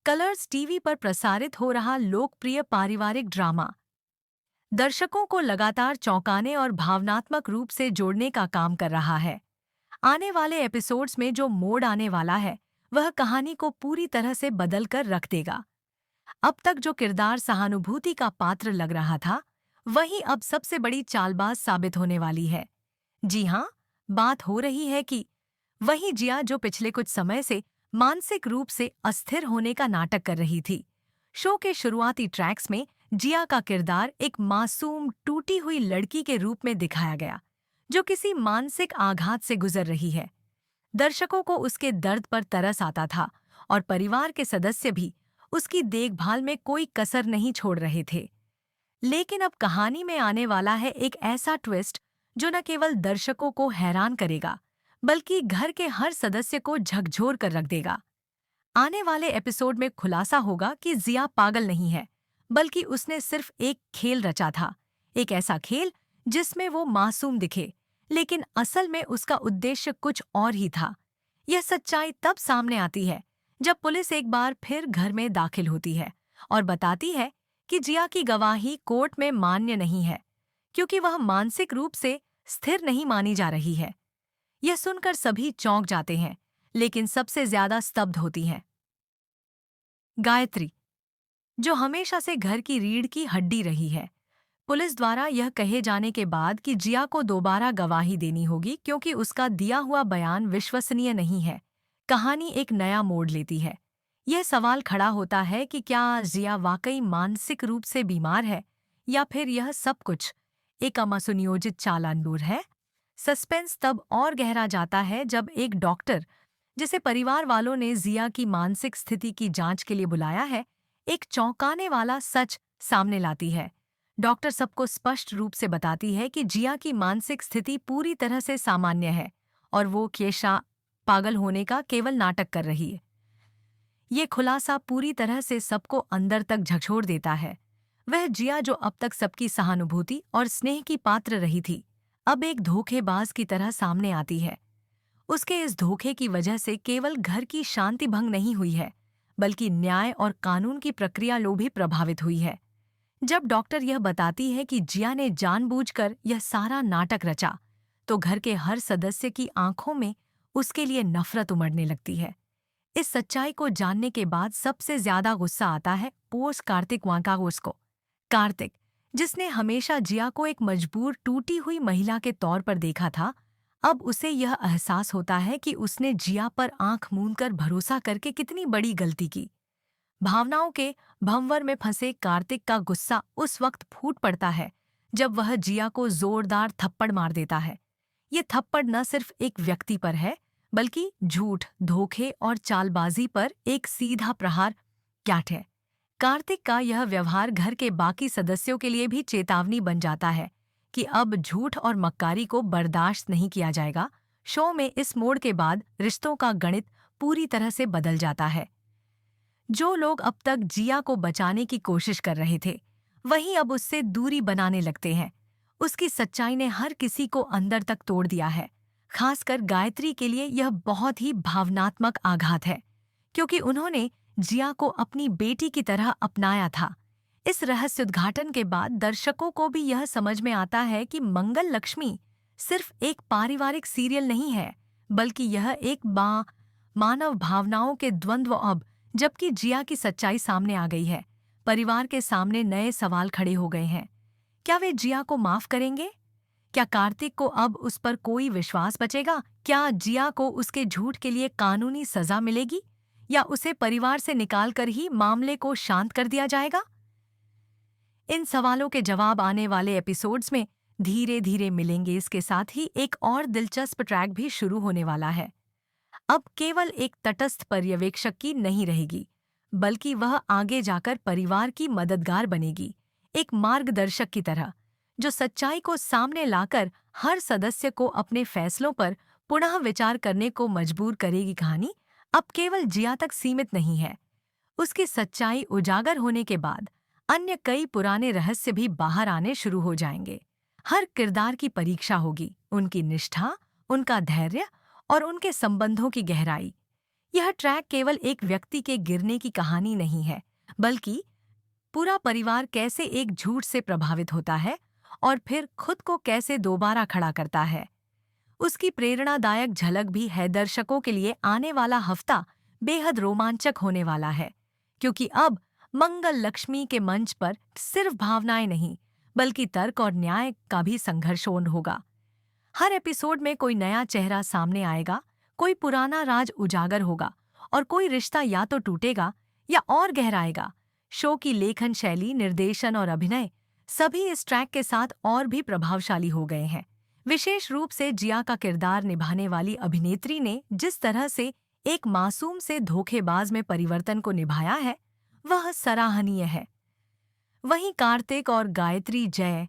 Colors TV पर प्रसारित हो रहा लोकप्रिय पारिवारिक ड्रामा दर्शकों को लगातार चौंकाने और भावनात्मक रूप से जोड़ने का काम कर रहा है। आने वाले एपिसोड्स में जो मोड़ आने वाला है, वह कहानी को पूरी तरह से बदल कर रख देगा। अब तक जो किरदार सहानुभूति का पात्र लग रहा था, वही अब सबसे बड़ी चालबाज साबित होने वाली है। जी हाँ, बात हो रही है कि वही जिया जो पिछले कुछ समय से मानसिक रूप से अस्थिर होने का नाटक कर रही थी। शो के शुरुआती ट्रैक्स में जिया का किरदार एक मासूम टूटी हुई लड़की के रूप में दिखाया गया, जो किसी मानसिक आघात से गुजर रही है। दर्शकों को उसके दर्द पर तरस आता था और परिवार के सदस्य भी उसकी देखभाल में कोई कसर नहीं छोड़ रहे थे। लेकिन अब कहानी में आने वाला है एक ऐसा ट्विस्ट जो न केवल दर्शकों को हैरान करेगा, बल्कि घर के हर सदस्य को झकझोर कर रख देगा। आने वाले एपिसोड में खुलासा होगा कि जिया पागल नहीं है, बल्कि उसने सिर्फ एक खेल रचा था। एक ऐसा खेल जिसमें वो मासूम दिखे, लेकिन असल में उसका उद्देश्य कुछ और ही था। यह सच्चाई तब सामने आती है जब पुलिस एक बार फिर घर में दाखिल होती है और बताती है कि जिया की गवाही कोर्ट में मान्य नहीं है, क्योंकि वह मानसिक रूप से स्थिर नहीं मानी जा रही है। यह सुनकर सभी चौंक जाते हैं, लेकिन सबसे ज्यादा स्तब्ध होती हैं गायत्री, जो हमेशा से घर की रीढ़ की हड्डी रही है। पुलिस द्वारा यह कहे जाने के बाद कि जिया को दोबारा गवाही देनी होगी क्योंकि उसका दिया हुआ बयान विश्वसनीय नहीं है, कहानी एक नया मोड़ लेती है। यह सवाल खड़ा होता है कि क्या जिया वाकई मानसिक रूप से बीमार है, या फिर यह सब कुछ एक सुनियोजित चालानबूर है। सस्पेंस तब और गहरा जाता है जब एक डॉक्टर, जिसे परिवार वालों ने जिया की मानसिक स्थिति की जांच के लिए बुलाया है, एक चौंकाने वाला सच सामने लाती है। डॉक्टर सबको स्पष्ट रूप से बताती है कि जिया की मानसिक स्थिति पूरी तरह से सामान्य है और वो केशा पागल होने का केवल नाटक कर रही है। ये खुलासा पूरी तरह से सबको अंदर तक झकझोर देता है। वह जिया जो अब तक सबकी सहानुभूति और स्नेह की पात्र रही थी, अब एक धोखेबाज की तरह सामने आती है। उसके इस धोखे की वजह से केवल घर की शांति भंग नहीं हुई है, बल्कि न्याय और कानून की प्रक्रिया लो भी प्रभावित हुई है। जब डॉक्टर यह बताती है कि जिया ने जानबूझकर यह सारा नाटक रचा, तो घर के हर सदस्य की आंखों में उसके लिए नफरत उमड़ने लगती है। इस सच्चाई को जानने के बाद सबसे ज्यादा गुस्सा आता है पोस्ट कार्तिक वांकागोस को। कार्तिक, जिसने हमेशा जिया को एक मजबूर टूटी हुई महिला के तौर पर देखा था, अब उसे यह एहसास होता है कि उसने जिया पर आंख मूंदकर भरोसा करके कितनी बड़ी गलती की। भावनाओं के भंवर में फंसे कार्तिक का गुस्सा उस वक्त फूट पड़ता है जब वह जिया को जोरदार थप्पड़ मार देता है। ये थप्पड़ न सिर्फ एक व्यक्ति पर है, बल्कि झूठ, धोखे और चालबाजी पर एक सीधा प्रहार क्याट है। कार्तिक का यह व्यवहार घर के बाकी सदस्यों के लिए भी चेतावनी बन जाता है कि अब झूठ और मक्कारी को बर्दाश्त नहीं किया जाएगा। शो में इस मोड़ के बाद रिश्तों का गणित पूरी तरह से बदल जाता है। जो लोग अब तक जिया को बचाने की कोशिश कर रहे थे, वही अब उससे दूरी बनाने लगते हैं। उसकी सच्चाई ने हर किसी को अंदर तक तोड़ दिया है। खासकर गायत्री के लिए यह बहुत ही भावनात्मक आघात है, क्योंकि उन्होंने जिया को अपनी बेटी की तरह अपनाया था। इस रहस्योद्घाटन के बाद दर्शकों को भी यह समझ में आता है कि मंगल लक्ष्मी सिर्फ एक पारिवारिक सीरियल नहीं है, बल्कि यह एक मानव भावनाओं के द्वंद्व। अब जबकि जिया की सच्चाई सामने आ गई है, परिवार के सामने नए सवाल खड़े हो गए हैं। क्या वे जिया को माफ करेंगे? क्या कार्तिक को अब उस पर कोई विश्वास बचेगा? क्या जिया को उसके झूठ के लिए कानूनी सजा मिलेगी, या उसे परिवार से निकालकर ही मामले को शांत कर दिया जाएगा? इन सवालों के जवाब आने वाले एपिसोड्स में धीरे धीरे मिलेंगे। इसके साथ ही एक और दिलचस्प ट्रैक भी शुरू होने वाला है। अब केवल एक तटस्थ पर्यवेक्षक की नहीं रहेगी, बल्कि वह आगे जाकर परिवार की मददगार बनेगी, एक मार्गदर्शक की तरह, जो सच्चाई को सामने लाकर हर सदस्य को अपने फैसलों पर पुनः विचार करने को मजबूर करेगी। कहानी अब केवल जिया तक सीमित नहीं है। उसकी सच्चाई उजागर होने के बाद अन्य कई पुराने रहस्य भी बाहर आने शुरू हो जाएंगे। हर किरदार की परीक्षा होगी, उनकी निष्ठा, उनका धैर्य और उनके संबंधों की गहराई। यह ट्रैक केवल एक व्यक्ति के गिरने की कहानी नहीं है, बल्कि पूरा परिवार कैसे एक झूठ से प्रभावित होता है और फिर खुद को कैसे दोबारा खड़ा करता है। उसकी प्रेरणादायक झलक भी है। दर्शकों के लिए आने वाला हफ्ता बेहद रोमांचक होने वाला है, क्योंकि अब मंगल लक्ष्मी के मंच पर सिर्फ भावनाएं नहीं, बल्कि तर्क और न्याय का भी संघर्ष होगा। हर एपिसोड में कोई नया चेहरा सामने आएगा, कोई पुराना राज उजागर होगा और कोई रिश्ता या तो टूटेगा या और गहराएगा। शो की लेखन शैली, निर्देशन और अभिनय सभी इस ट्रैक के साथ और भी प्रभावशाली हो गए हैं। विशेष रूप से जिया का किरदार निभाने वाली अभिनेत्री ने जिस तरह से एक मासूम से धोखेबाज में परिवर्तन को निभाया है, वह सराहनीय है। वहीं कार्तिक और गायत्री, जय